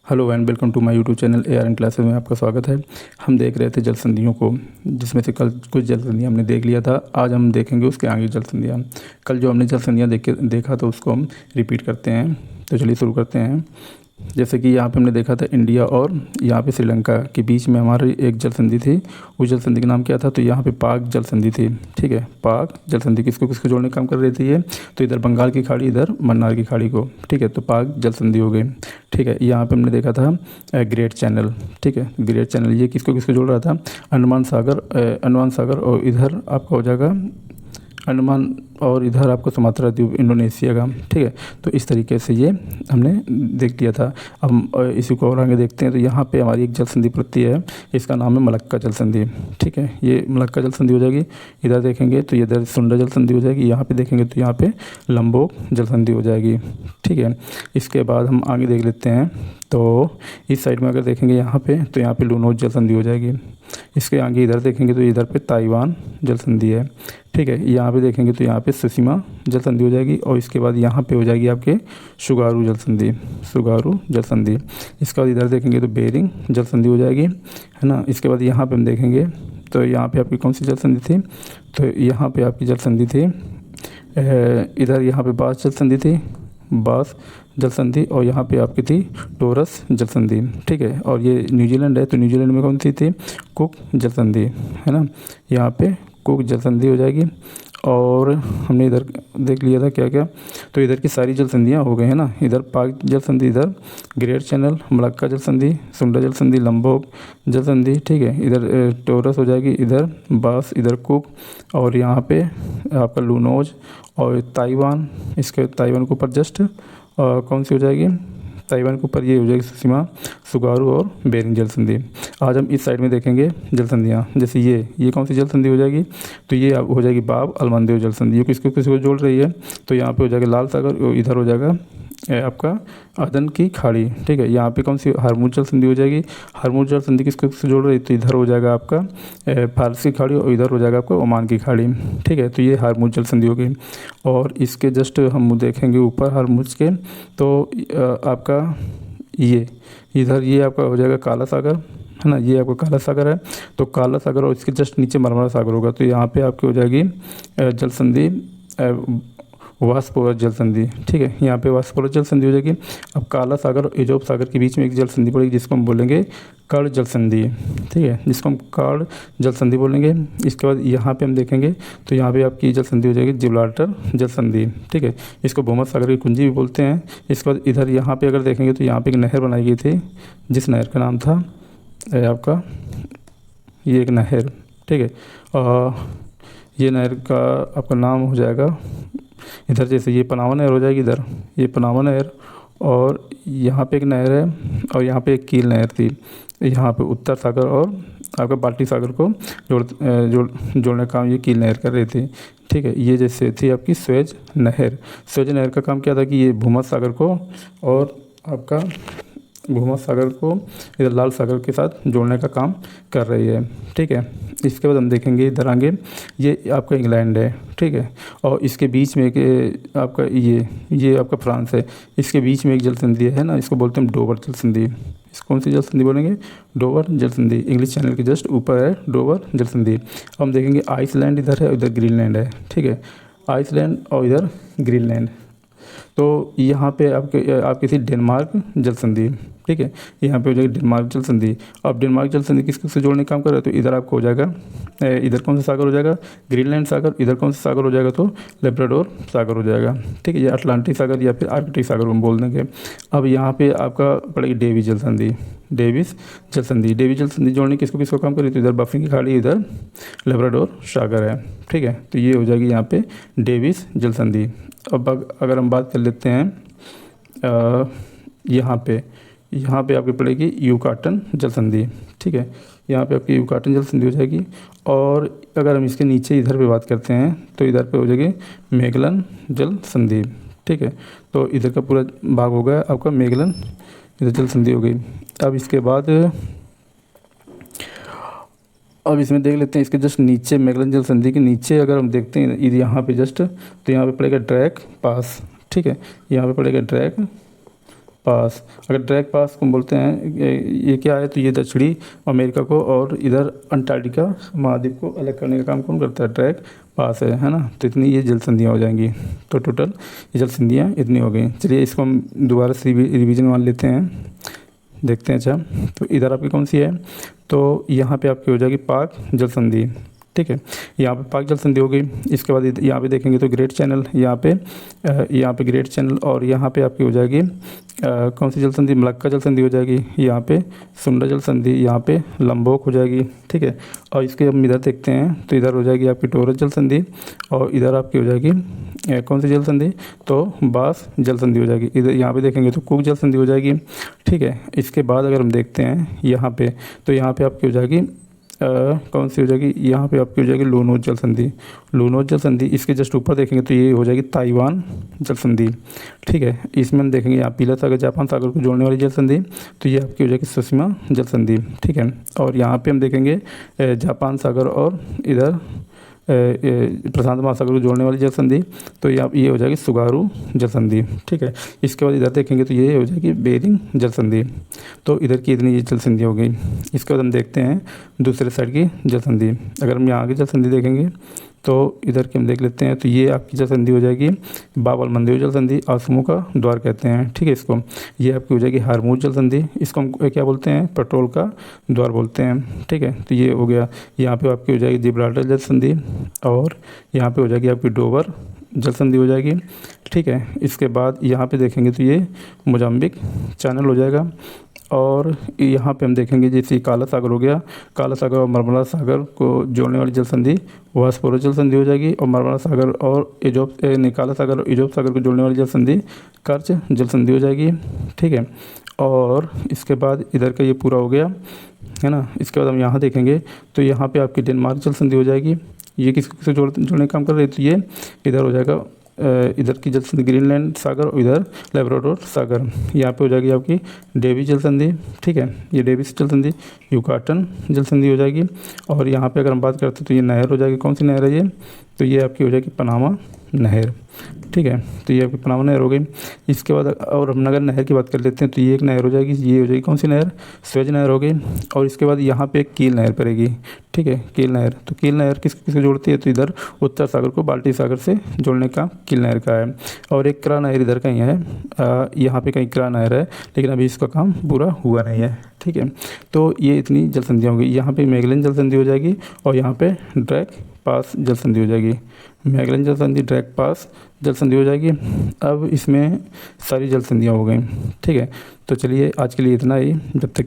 Hello and welcome to my YouTube channel ARN classes में आपका स्वागत है। हम देख रहे थे जल संधियों को, जिसमें से कल कुछ जल संधियाँ हमने देख लिया था। आज हम देखेंगे उसके आगे जल संधियाँ। कल जो हमने जल संधियाँ देखा तो उसको हम रिपीट करते हैं। तो चलिए शुरू करते हैं। जैसे कि यहाँ पे हमने देखा था इंडिया और यहाँ पे श्रीलंका के बीच में हमारी एक जल संधि थी। उस जल संधि का नाम क्या था? तो यहाँ पे पाक जल संधि थी। ठीक है, पाक जल संधि किसको किसको जोड़ने का काम कर रही थी ये? तो इधर बंगाल की खाड़ी, इधर मन्नार की खाड़ी को। ठीक है, तो पाक जल संधि हो गई। ठीक है, यहाँ पे हमने देखा था ग्रेट चैनल। ठीक है, ग्रेट चैनल ये किसको किसको जोड़ रहा था? अंडमान सागर और इधर आपका हो जाएगा अंडमान और इधर आपको सुमात्रा द्वीप इंडोनेशिया का। ठीक है, तो इस तरीके से ये हमने देख लिया था। अब हम इसी को और आगे देखते हैं। तो यहाँ पे हमारी एक जल संधि पड़ती है, इसका नाम है मलक्का जल संधि। ठीक है, ये मलक्का जल संधि हो जाएगी। इधर देखेंगे तो इधर सुंडा जल संधि हो जाएगी। यहाँ पे देखेंगे तो यहाँ पे लंबोक जल संधि हो जाएगी। ठीक है, इसके बाद हम आगे देख लेते हैं। तो इस साइड में अगर देखेंगे यहाँ पे तो यहाँ पे लूनोज जल संधि हो जाएगी। इसके आगे इधर देखेंगे तो इधर पे ताइवान जल संधि है। ठीक है, यहाँ पे देखेंगे तो यहाँ पे सुसीमा जल संधि हो जाएगी। और इसके बाद यहाँ पे हो जाएगी आपके सुगारू जल संधि, सुगारू जल संधि। इसके बाद इधर देखेंगे तो बेरिंग जल संधि हो जाएगी, है ना। इसके बाद यहाँ पे हम देखेंगे तो यहाँ पे आपकी कौन सी जल संधि थी? तो यहाँ पे आपकी जल संधि थी इधर यहाँ पे बास जल संधि थी, बास जल संधि। और यहाँ पे आपकी थी टोरस जल संधि। ठीक है, और ये न्यूजीलैंड है तो न्यूजीलैंड में कौन सी थी? कुक जल संधि, है ना। यहाँ पे कुक जल संधि हो जाएगी। और हमने इधर देख लिया था क्या क्या। तो इधर की सारी जल संधियाँ हो गई है ना। इधर पाक जल संधि, इधर ग्रेट चैनल, मलक्का जल संधि, सुंडा जल संधि, लंबोक जल संधि। ठीक है, इधर टोरस हो जाएगी, इधर बास, इधर कुक, और यहाँ पे आपका लूनोज और ताइवान। इसके ताइवान के ऊपर जस्ट कौन सी हो जाएगी? ताइवान के ऊपर ये हो जाएगी सुसीमा, सुगारू और बेरिंग जल संधि। आज हम इस साइड में देखेंगे जल संधियाँ। जैसे ये कौन सी जल संधि हो जाएगी? तो ये हो जाएगी बाब अलमंदेव जल संधि। ये किसको किसको जोड़ रही है? तो यहाँ पे हो जाएगा लाल सागर, इधर हो जाएगा आपका अदन की खाड़ी। ठीक है, यहाँ पे कौन सी? हरमुज जल संधि हो जाएगी। हरमुज जल संधि किसको किसको जोड़ रही है? तो इधर हो जाएगा आपका फारसी खाड़ी और इधर हो जाएगा आपका ओमान की खाड़ी। ठीक है, तो ये हरमुज जल संधि हो गई। और इसके जस्ट हम देखेंगे ऊपर हरमुज के तो आपका ये इधर ये आपका हो जाएगा काला सागर, है ना। ये आपका काला सागर है। तो काला सागर और इसके जस्ट नीचे मरमरा सागर होगा। तो यहाँ पे आपकी हो जाएगी जल संधि वाष्पोरस जल संधि। ठीक है, यहाँ पे वाष्पोरस जल संधि हो जाएगी। अब काला सागर और इजोप सागर के बीच में एक जल संधि पड़ेगी, जिसको हम बोलेंगे कर्ण जल संधि। ठीक है, जिसको हम कर्ण जल संधि बोलेंगे। इसके बाद यहाँ पे हम देखेंगे तो यहाँ पे आपकी जल संधि हो जाएगी जिब्राल्टर जल संधि। ठीक है, इसको भूमध्य सागर की कुंजी भी बोलते हैं। इसके बाद इधर यहाँ पे अगर देखेंगे तो यहाँ पे एक नहर बनाई गई थी, जिस नहर का नाम था आपका ये एक नहर। ठीक है, ये नहर का आपका नाम हो जाएगा इधर, जैसे ये पनामा नहर हो जाएगी, इधर ये पनामा नहर, और यहाँ पे एक नहर है, और यहाँ पे एक कील नहर थी। यहाँ पे उत्तर सागर और आपका बाल्टिक सागर को जोड़ने का काम ये कील नहर कर रही थी। ठीक है, ये जैसे थी आपकी स्वेज नहर। स्वेज नहर का काम क्या था कि ये भूमध्य सागर को और आपका भूमध्य सागर को इधर लाल सागर के साथ जोड़ने का काम कर रही है। ठीक है, इसके बाद हम देखेंगे इधर आगे ये आपका इंग्लैंड है। ठीक है, और इसके बीच में एक आपका ये आपका फ्रांस है। इसके बीच में एक जल संधि है ना, इसको बोलते हैं डोवर जल संधि। इसको कौन सी जल संधि बोलेंगे? डोवर जल संधि। इंग्लिश चैनल के जस्ट ऊपर है डोवर जल संधि। अब हम देखेंगे आइसलैंड इधर है, इधर ग्रीनलैंड है। ठीक है, आइसलैंड और इधर ग्रीनलैंड। तो यहाँ पे आपकी थी डेनमार्क जल संधि। ठीक है, यहाँ पे हो जाएगी डेनमार्क जल संधि। अब डेनमार्क जल संधि किस से जोड़ने का काम कर रहा है? तो इधर आपको हो जाएगा इधर कौन सा सागर हो जाएगा? ग्रीनलैंड सागर। इधर कौन सा सागर हो जाएगा? तो लेब्राडोर सागर हो जाएगा। ठीक है, ये अटलांटिक सागर या फिर आर्कटिक सागर हम बोल देंगे। अब यहाँ पे आपका पड़ेगी डेविस जल संधि, डेविस जल संधि। डेविस जल संधि जोड़ने किसको किसको काम करी? तो इधर बफरिंग की खाड़ी, इधर लेब्राडोर सागर है। ठीक है, तो ये हो जाएगी यहाँ पे डेविस जल संधि। अब अगर हम बात कर लेते हैं यहाँ पे आपकी पड़ेगी यूकाटन जल संधि। ठीक है, यहाँ पे आपकी यूकाटन जल संधि हो जाएगी। और अगर हम इसके नीचे इधर पे बात करते हैं तो इधर पे हो जाएगी मेगलन जल संधि। ठीक है, तो इधर का पूरा भाग हो गया आपका मेगलन इधर जल संधि हो गई। अब इसके बाद अब इसमें देख लेते हैं इसके जस्ट नीचे मेगलन जल संधि के नीचे अगर हम देखते हैं यहाँ पे जस्ट, तो यहाँ पे पड़ेगा ड्रैक पास। ठीक है, यहाँ पे पड़ेगा ड्रैक पास। अगर ड्रैग पास को बोलते हैं ये क्या है, तो ये दक्षिणी अमेरिका को और इधर अंटार्कटिका महाद्वीप को अलग करने का काम कौन करता है, ड्रैग पास है ना। तो इतनी ये जल संधियाँ हो जाएंगी। तो टोटल ये जल संधियाँ इतनी हो गई। चलिए इसको हम दोबारा से रिवीजन मान लेते हैं, देखते हैं। अच्छा, तो इधर आपकी कौन सी है, तो यहाँ पे आपकी हो जाएगी पाक जल संधि, ठीक है। यहाँ पे पाक जल संधि हो गई। इसके बाद यहाँ पे देखेंगे तो ग्रेट चैनल, यहाँ पे ग्रेट चैनल, और यहाँ पे आपकी हो जाएगी कौन सी जल संधि, मलक्का जल संधि हो जाएगी। यहाँ पे सुंडा जल संधि, यहाँ पे लंबोक हो जाएगी, ठीक है। और इसके हम इधर देखते हैं तो इधर हो जाएगी आपकी टोरस जल संधि, और इधर आपकी हो जाएगी कौन सी जल संधि, तो बास जल संधि हो जाएगी। इधर यहाँ पे देखेंगे तो कुक जल संधि हो जाएगी, ठीक है। इसके बाद अगर हम देखते हैं यहाँ पे, तो यहाँ पे आपकी हो जाएगी कौन सी हो जाएगी, यहाँ पे आपकी हो जाएगी लूनोज जल संधि। लूनोज जल संधि, इसके जस्ट ऊपर देखेंगे तो ये हो जाएगी ताइवान जल संधि, ठीक है। इसमें हम देखेंगे यहाँ पीला सागर जापान सागर को जोड़ने वाली जल संधि, तो ये आपकी हो जाएगी सुषमा जल संधि, ठीक है। और यहाँ पे हम देखेंगे जापान सागर और इधर प्रशांत महासागर को जोड़ने वाली जल संधि, तो ये हो जाएगी सुगारू जल संधि, ठीक है। इसके बाद इधर देखेंगे तो ये हो जाएगी बेरिंग जल संधि। तो इधर की इतनी ये जल संधि हो गई। इसके बाद हम देखते हैं दूसरे साइड की जल संधि। अगर हम यहाँ की जल संधि देखेंगे तो इधर की हम देख लेते हैं, तो ये आपकी जल संधि हो जाएगी बाबल मंदिर जल संधि, आसमों का द्वार कहते हैं, ठीक है इसको। ये आपकी हो जाएगी हारमूज जल संधि, इसको हम क्या बोलते हैं, पेट्रोल का द्वार बोलते हैं, ठीक है। तो ये हो गया। यहाँ पे आपकी हो जाएगी जिब्राल्टर जल संधि, और यहाँ पे हो जाएगी आपकी डोवर जल संधि हो जाएगी, ठीक है। इसके बाद यहाँ पे देखेंगे तो ये मोजाम्बिक चैनल हो जाएगा। और यहाँ पे हम देखेंगे जैसे काला सागर हो गया, काला सागर और मरमरा सागर को जोड़ने वाली जल संधि वास्पोरस जल संधि हो जाएगी, और मरमरा सागर और काला सागर और इजोप सागर को जोड़ने वाली जल संधि कर्च जल संधि हो जाएगी, ठीक है। और इसके बाद इधर का ये पूरा हो गया, है ना। इसके बाद हम यहाँ देखेंगे तो यहाँ पे आपकी डेनमार्क जल संधि हो जाएगी। ये किससे जोड़ने का काम कर रही है, तो ये इधर हो जाएगा इधर की जल संधि ग्रीनलैंड सागर और इधर लेब्राडोर सागर। यहाँ पे हो जाएगी आपकी डेविस जल संधि, ठीक है। ये डेविस जल संधि युकाटन जल संधि हो जाएगी। और यहाँ पे अगर हम बात करते हैं तो ये नहर हो जाएगी, कौन सी नहर है ये, तो ये आपकी हो जाएगी पनामा नहर, ठीक है। तो ये आपकी पनामा नहर हो गई। इसके बाद और हम नगर नहर की बात कर लेते हैं, तो ये एक नहर हो जाएगी, ये हो जाएगी कौन सी नहर, स्वेज नहर हो गई। और इसके बाद यहाँ पे एक कील नहर पड़ेगी, ठीक है, कील नहर। तो कील नहर किसको जोड़ती है, तो इधर उत्तर सागर को बाल्टी सागर से जोड़ने का कील नहर का है। और एक क्रा नहर इधर कहीं है, यहाँ पे कहीं क्रा नहर है, लेकिन अभी इसका काम पूरा हुआ नहीं है, ठीक है। तो ये इतनी जल संधियाँ होंगी। यहाँ पे मैगलन जल संधि हो जाएगी, और यहाँ पे ड्रैग पास जल संधि हो जाएगी। मैगलन जल संधि, ड्रैग पास जल संधि हो जाएगी। अब इसमें सारी जल संधियाँ हो गई, ठीक है। तो चलिए आज के लिए इतना ही, जब तक के